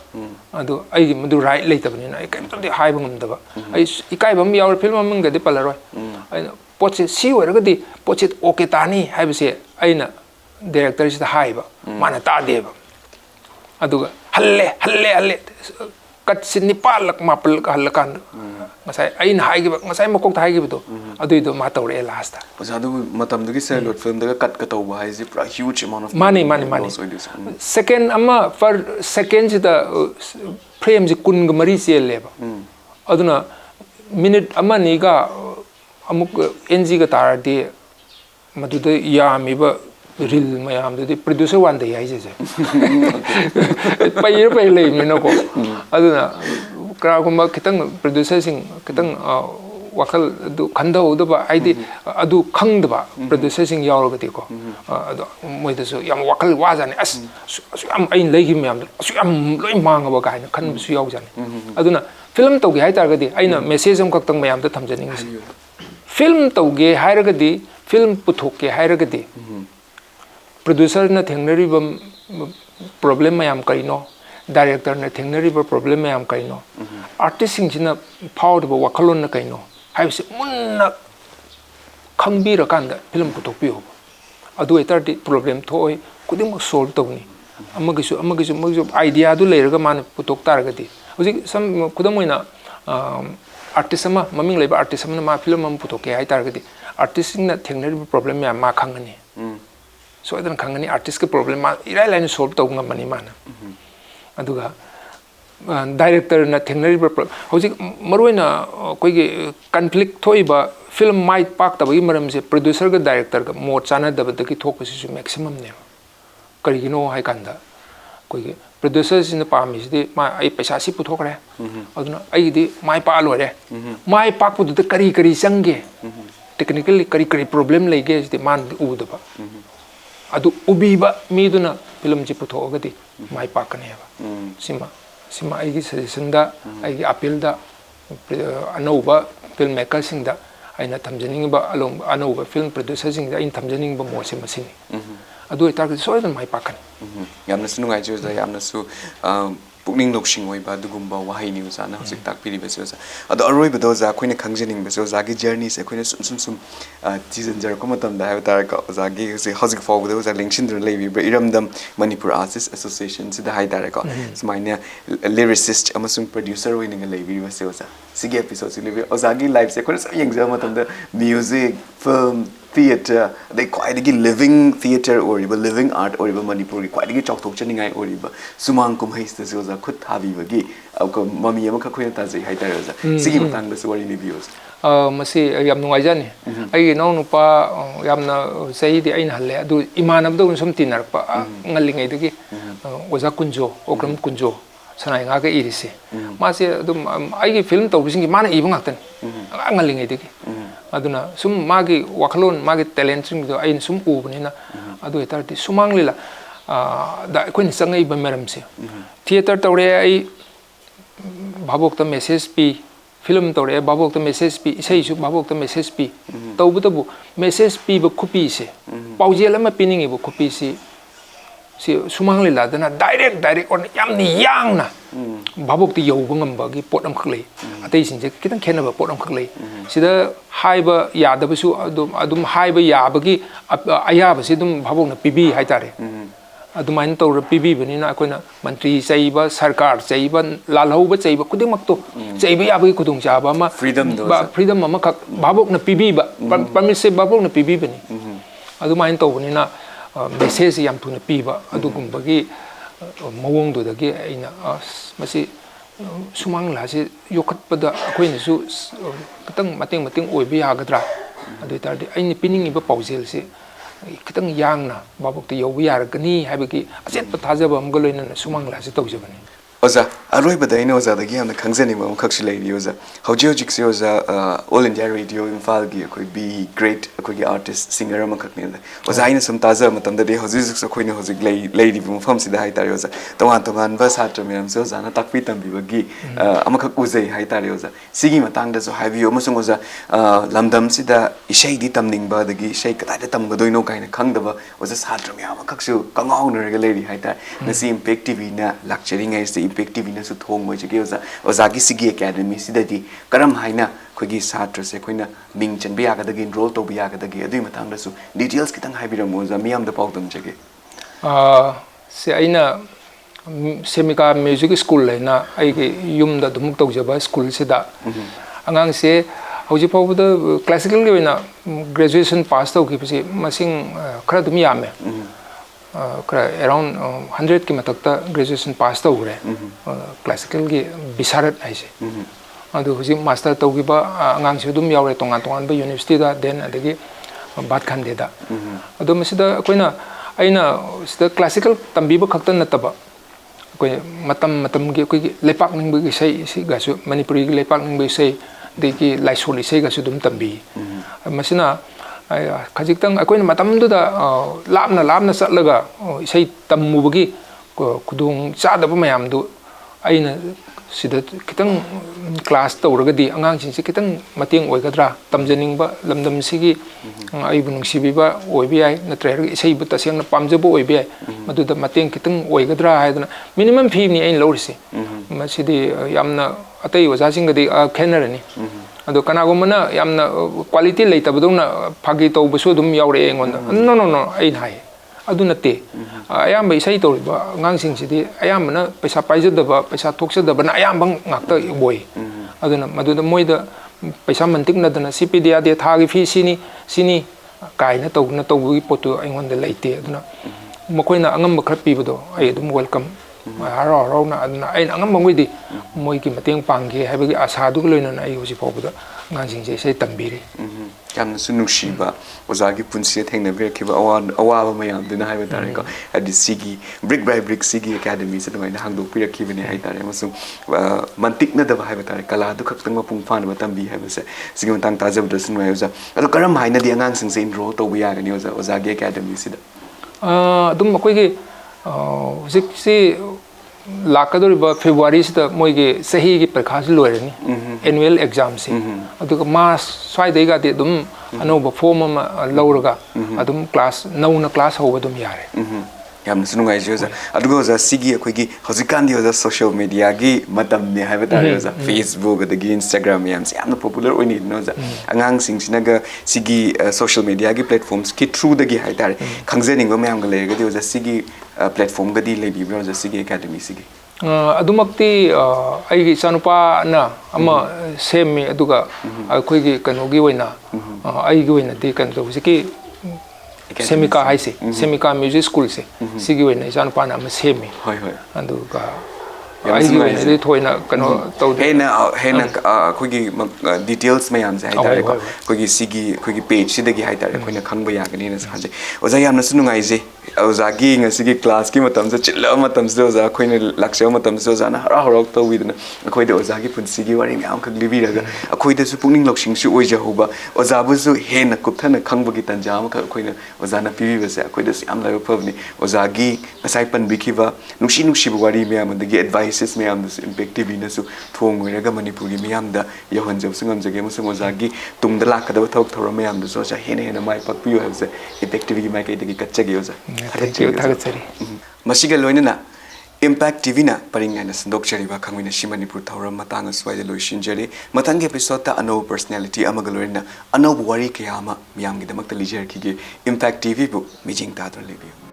adu ai madu right leitabani na ai kaimta di haiba ngamdaba ai ikai bam yaw film amanga di palaroi ai poche si oraga di poche okay tani haibse aina director sita haiba mana ta deba aduga halle kat sinni palak mapal halakan ngasai ain haigi ngasai makok haigi beto adu ido ma tawre last oza du matam dagi salot film daga cut ka tawba haisi pra huge amount of money second amma for second the frame ji kun ga mari se leba aduna minute amma ni ga amuk NG ga tarade maduda yami ba reel mayam de producer one day ai je pai lei ni no ko aduna kra kuma kitang producer sing kitang wakal du khanda udu ba ai de adu khang ba producer sing yaw ga de ko adu moi de so yam wakal wa jani as am ai lei gi mayam am loi mang ba ga na khan su yaw jani aduna film to gi hai tar ga de aina message am kak tang mayam da tham jani film to ge hai ra ga di film puthok ke hai ra ga di producer na thengnari bam problem mayam karino director na thengnari ba problem mayam karino artist sing jina power ba wakalon na kaino haibse munna khangbi ra kanda film putok piyo adu etardi problem thoi kuding solve tawni amagisu idea du leiraga man putok taragadi hoji sam kudamoina artist ama maming leiba artist ama ma film am putok ke hai taragadi artist sing na thengnari problem mayam ma khangani so adan khangani artist ke problem ma irai line solve tawng mani mana aduga director na thengnari hoji maroina koi ge conflict thoiba film mai pak tabagi maram se producer ga director ga mo chana dabada ki thok si maximum ne karigino hai kanda koi ge producer sin pami si ma ai paisa si puthokre aduna ai di mai pa lore mai pak pu de kari sange technically kari problem lege si man udaba adu ubiba miduna film ji puthogadi mai pakane ba sima aigi suggestion da aigi appeal da anova filmmaker sing da aina thamjaning ba along anova film producer sing da in thamjaning ba mo sima sini adu target so dan mai pakane yamna su ngai jo da yamna su pukning loksing oi ba dugumba wahai ni usa na hosik tak piri beso sa ado aroi bedo za khoine khangjening beso za gi journey se khoine sum season jar ko matam da ha tar ka za gi se hosik fo bedo za lingshin der lebi be iramdam manipur artists association se da hai tar ka smaina lyricist amasung producer oi ning lebi beso sa sige episode se lebi za gi live se khoine sa yeng ja matam da music film theater they quite a living theater or even living art or even Manipuri quite a chok tok chaning or even sumang kum haste the zoza kut habi bagi au mami yama ka khoina ta zai hai taraza sigi matang da suwari ni views masi yam nungai jani ai no nupa yamna sei di ain halle adu imanam do sum tinar pa ngalingai dagi oza kunjo okram kunjo sanai nga ka irise masi dum ai film to bisingi mana ibang aktan ngalingai dagi aduna sum magi wakalon magi talent sing do ain sum ubnina adu etarti sumang lila da koin sangai ba meram se theater tawre ai babok ta message pi film tawre babok ta message pi isai su babok ta message pi tawbu message pi ba khupi se paujel ma piningi ba khupi si sumang lila dana direct on yam ni yang na babok ti yow bangam ba gi pot am khlei atai sin je kitang khena ba pot am khlei sida haiba ya da basu adum haiba ya ba gi aya ba si dum babok na pibi hai tare ꯑꯗꯨꯃꯥꯏꯅ ꯇꯧꯔ ꯄꯤꯕꯤꯕꯅꯤꯅ ꯑꯩꯈꯣꯏꯅ ꯃꯟꯇ꯭ꯔꯤ ꯆꯩꯕ ꯁꯔꯀꯥꯔ ꯆꯩꯕ ꯂꯥꯜꯍꯧꯕ ꯆꯩꯕ ꯈꯨꯗꯤꯡꯃꯛꯇꯣ ꯆꯩꯕ ꯌꯥꯕꯒꯤ ꯈꯨꯗꯣꯡꯆꯥꯕ ꯑꯃ ꯐ꯭रीꯗꯝ ꯑꯃꯈꯛ ꯚꯥꯕꯣꯛꯅ ꯄꯤꯕꯤꯕ ꯄꯔꯃꯤꯠꯁꯦ ꯚꯥꯕꯣꯛꯅ ꯄꯤꯕꯤꯕꯅꯤ ꯑꯗꯨꯃꯥꯏꯅ ꯇꯧꯕꯅꯤना ꯃꯦꯁꯦꯖ ꯌꯥꯝ ꯊꯨꯅ ꯄꯤꯕ ꯑꯗꯨꯒꯨꯝꯕꯒꯤ ꯃꯑꯣꯡꯗꯨꯗꯒꯤ ꯑꯩꯅ ꯃꯁꯤ ꯁꯨꯃꯥꯡ ꯂꯥꯁꯤ ꯌꯣꯛꯈꯠꯄꯗ ꯑꯩꯈꯣꯏꯅꯁꯨ ꯈꯤꯇꯪ ꯃꯇꯦꯡ ꯑꯣꯏꯕ ꯌꯥꯒꯗ꯭ꯔꯥ ꯑꯗꯨ ꯑꯣꯏꯇꯥꯔꯗꯤ ꯑꯩꯅ ꯄꯤꯅꯤꯡꯉꯤꯕ ꯄꯥꯎꯖꯦꯜꯁꯤ ꯈꯤꯇꯪ ꯌꯥꯡꯅ ꯚꯥꯕꯣꯛꯇ ꯌꯧꯕ ꯌꯥꯔꯒꯅꯤ ꯍꯥꯏꯕꯒꯤ ꯑꯆꯦꯠꯄ ꯊꯥꯖꯕ ꯑꯃꯒ ꯂꯣꯏꯅꯅ ꯁꯨꯃꯥꯡ ꯂꯥꯁꯤ ꯇꯧꯖꯕꯅꯤ ꯑꯣꯖꯥ ꯑꯔꯣꯏꯕꯗ ꯑꯩꯅ ꯑꯣꯖꯥꯗꯒꯤ ꯌꯥꯝꯅ ꯈꯪꯖꯅꯤꯡꯕ ꯑꯃꯈꯛꯁꯨ ꯂꯩꯔꯤ ꯑꯣꯖꯥ ꯍꯧꯖꯤꯛꯁꯦ ꯑꯣꯖꯥ ꯑꯣꯜ ꯏꯟꯗꯤꯌꯥ ꯔꯦꯗꯤꯑꯣ ꯏꯝꯐꯥꯜꯒꯤ ꯑꯩꯈꯣꯏ ꯕꯤ ꯒ꯭ꯔꯦꯠ ꯑꯩꯈꯣꯏꯒꯤ ꯑꯥꯔꯇꯤꯁ ꯁꯤꯡꯒꯔ ꯑꯃꯈꯛꯅꯤ ꯑꯣꯖꯥ ꯑꯩꯅ ꯁꯨꯝ ꯇꯥꯖꯕ ꯃꯇꯝꯗꯗꯤ ꯍꯧꯖꯤꯛꯁꯨ ꯑꯩꯈꯣꯏꯅ ꯍꯧꯖꯤꯛ ꯂꯩꯔꯤꯕ ꯃꯐꯝꯁꯤꯗ ꯍꯥꯏꯇꯥꯔꯦ ꯑꯣꯖꯥ ꯇꯣꯉꯥꯟꯕ ꯁꯥꯇ꯭ꯔ ꯃꯌꯥꯝꯁꯨ ꯑꯣꯖꯥꯅ ꯇꯥꯛꯄꯤ ꯇꯝꯕꯤꯕꯒꯤ ꯑꯃꯈꯛ ꯎꯖꯩ ꯍꯥꯏꯇꯥꯔꯦ ꯑꯣꯖꯥ ꯁꯤꯒꯤ ꯃꯇꯥꯡꯗꯁꯨ ꯍꯥꯏꯕꯤꯌꯨ ꯑꯃꯁꯨꯡ ꯑꯣꯖꯥ ꯂꯝꯗꯝꯁꯤꯗ ꯏꯁꯩꯗꯤ ꯇꯝꯅꯤꯡꯕ ꯑꯗꯒꯤ ꯏꯁꯩ ꯀꯗꯥꯏꯗ ꯇꯝꯒꯗꯣꯏꯅꯣ ꯀꯥꯏꯅ ꯈꯪꯗꯕ ꯑꯣꯖꯥ ꯁꯥꯇ꯭ꯔ ꯃꯌꯥꯝ ꯑꯃꯈꯛꯁꯨ ꯀꯉꯥꯎꯅꯔꯒ ꯂꯩꯔꯤ ꯍꯥꯏꯇꯥꯔꯦ ꯉꯁꯤ ꯏꯝꯄꯦꯛ ꯇꯤꯚꯤꯅ ꯂꯥꯛꯆꯔꯤꯉꯩꯁꯤꯗ ꯏꯝꯄꯦꯛ ꯇꯤꯚꯤꯅꯁꯨ ꯑꯣꯏꯖꯒꯦ ꯑꯣꯖꯥꯒꯤ ꯁꯤꯒꯤ ꯑꯦꯀꯥꯗꯃꯤꯁꯤꯗꯗꯤ ꯀꯔꯝ ꯍꯥꯏꯅ ꯑꯩꯈꯣꯏꯒꯤ ꯁꯥꯇ꯭ꯔꯁꯦ ꯑꯩꯈꯣꯏꯅ ꯃꯤꯡ ꯆꯟꯕ ꯌꯥꯒꯗꯒꯦ ꯏꯟꯔꯣꯜ ꯇꯧꯕ ꯌꯥꯒꯗꯒꯦ ꯑꯗꯨꯒꯤ ꯃꯇꯥꯡꯗꯁꯨ ꯗꯤꯇꯦꯜꯁ ꯈꯤꯇꯪ ꯍꯥꯏꯕꯤꯔꯝꯃꯣ ꯑꯣꯖꯥ ꯃꯤꯌꯥꯝꯗ ꯄꯥꯎꯗꯝꯖꯒꯦ ꯁꯤ ꯑꯩꯅ ꯁꯦꯃꯤꯀꯥ ꯃ꯭ꯌꯨꯖꯤꯛ ꯁ꯭ꯀꯨꯜ ꯍꯥꯏꯅ ꯑꯩꯒꯤ ꯌꯨꯝꯗ ꯑꯗꯨꯃꯛ ꯇꯧꯖꯕ ꯁ꯭ꯀꯨꯜꯁꯤꯗ ꯑꯉꯥꯡꯁꯦ ꯍꯧꯖꯤꯛ ꯐꯥꯎꯕꯗ ꯀ꯭ꯂꯥꯁꯤꯀꯦꯜꯒꯤ ꯑꯣꯏꯅ ꯒ꯭ꯔꯦꯖꯨꯑꯦꯁꯟ ꯄꯥꯁ ꯇꯧꯈꯤꯕꯁꯤ ꯃꯁꯤꯡ ꯈꯔ ꯑꯗꯨꯝ ꯌꯥꯝꯃꯦ खरा अराउंड 100 की मतकता ग्रेजुएशन पास तौरे क्लासिकल की बिसारत आइसे अदु हुजिक मास्टर तौगिबा अंगांग से दुम यावरे तोंगान बा यूनिवर्सिटी दा देन अदगी बात खानदे दा अदु मसिदा कोइना आइना सिदा क्लासिकल तंबीबा खक्ता नतबा कोइ मतम की कोइ लेपाक निंग बि सै सि गासु मणिपुरी की लेपाक निंग बि सै देकी लाइसोली सै गासु दुम तंबी मसिना खजिक्तंग अकोइन मतमदुदा लापना चटलगा इसै तम्मुबगी खुदोंग चादब मयामदु अइना सिदा खितंग क्लास तौरगदी अंगांगसिंसे खितंग मतेंग ओइगद्रा तमजनिंगबा लमदम सिगी अइबु नुंसिबिबा ओइबि याय नत्रैर इसैबु तसेंगना पामजबो ओइबि याय मदुदा मतेंग खितंग ओइगद्रा हायदना मिनिमम फीनि अइन लौरिसि मसिदि यामना अतै ओजासिंगदी खेनरनि अदो कनागुमना यामना क्वालिटी लेतबदुना फागी तौबसु दुम यावरे एंगोंदा नो अइन हाय अदु नते अयाम इसै तौरिबा अंगांसिंसिदि अयामना पैसा पाइजदबा पैसा थोक्सदबना अयाम ngakta boy aduna maduda moida पैसा मंतिक नदना सीपीडिया दे थागी फी सिनी कायना तौबगी पोतु अइंगोंदा लेते अदुना मखोइना अंगम खर पीबदो अइ दुम वेलकम हराउना अदुना अइन अंगम मोइदी मोइकी मतेंग पांगे हाइबगी आशादु लोइना अइ होजि फावबदा nganjingje sei tambiri yamna su nungsiba ozagi punsi thengnabirakhiba awaba mayamduna haiba tare ko adi sigi brick by brick sigi academy se damaina hangdok pirakhibani hai tare amasung mantikna da haiba tare kala du khaktang mapung fan ba tambi haiba se sigi mantang tajabda sunwai oza ado karam haina di angang sing se enroll to bu yagani oza ozagi academy se da dum akoi ge hujik si लाकदोरिबा February सिदा मोइगे सही की परीक्षा लोइरनी annual exam से अदुगा मास स्वाइदैगा दे दुम अनोबा form अमा लौरगा अदुम class नौना class होबा दुम यारे yamna sunungai joza adugo za sigi akoigi hojikandi oza social media gi matam ne haiba tare oza Facebook adagi Instagram yams yamna popular oini no za angang sing sinaga sigi social media gi platforms ki through dagi hai tare khangjening ba mayam ga lega di oza sigi platform ga di lebi bro oza sigi academy sigi अदुमक्ति अइगी चानुपा ना अमा semi अदुगा अखोइगी कनोगी ओइना अइगी ओइना दि कन तो हुजिकी Semika हाइसे Semika music school से सिगी ओइना चानुपा ना अमा semi होय होय अदुगा अइगी ओइना दि थोइना कनो तौ हेना अखोइगी डिटेल्स मयाम से हाइतारे को अखोइगी सिगी अखोइगी पेज सिदगी हाइतारे अखोइना खंगबा यागनी ना साजे ओजा यामना सुनुंगाइ जे ओजागी ngasi class ki matam se chilla matam se oza khoine laksa matam se oza na hara to widna akhoi de oza gi punsi gi wari myam khak libi raga akhoi de su pungning loksing su oija hoba oza bu su hena kupthana khangba gi tanja ma khak khoine oza na pibi ba se akhoi de yam lai phavni oza gi ngasai pan bi khiba nuksi bu wari myam de gi advices myam de impact tv na su thong oiraga manipuri myam da yahon jab sungam jage ma sung oza gi tungda lakada thok thora myam de so cha hena mai pak piu ha se impact tv gi mai kai de gi katchage oza मसिगा लोइनना Impact TV ना परिंगाना संदोकचरीबा खांगमिनासी मणिपुर थौरम मतंग स्वाइदे लोइसिनजरी मतंगे एपिसोड ता अनो पर्सनालिटी अमग लोइना अनो वारी कयामा मियामगी दमक लिजरखिगे इम्पैक्ट टीवी बु मिजिंग तादर लेबियो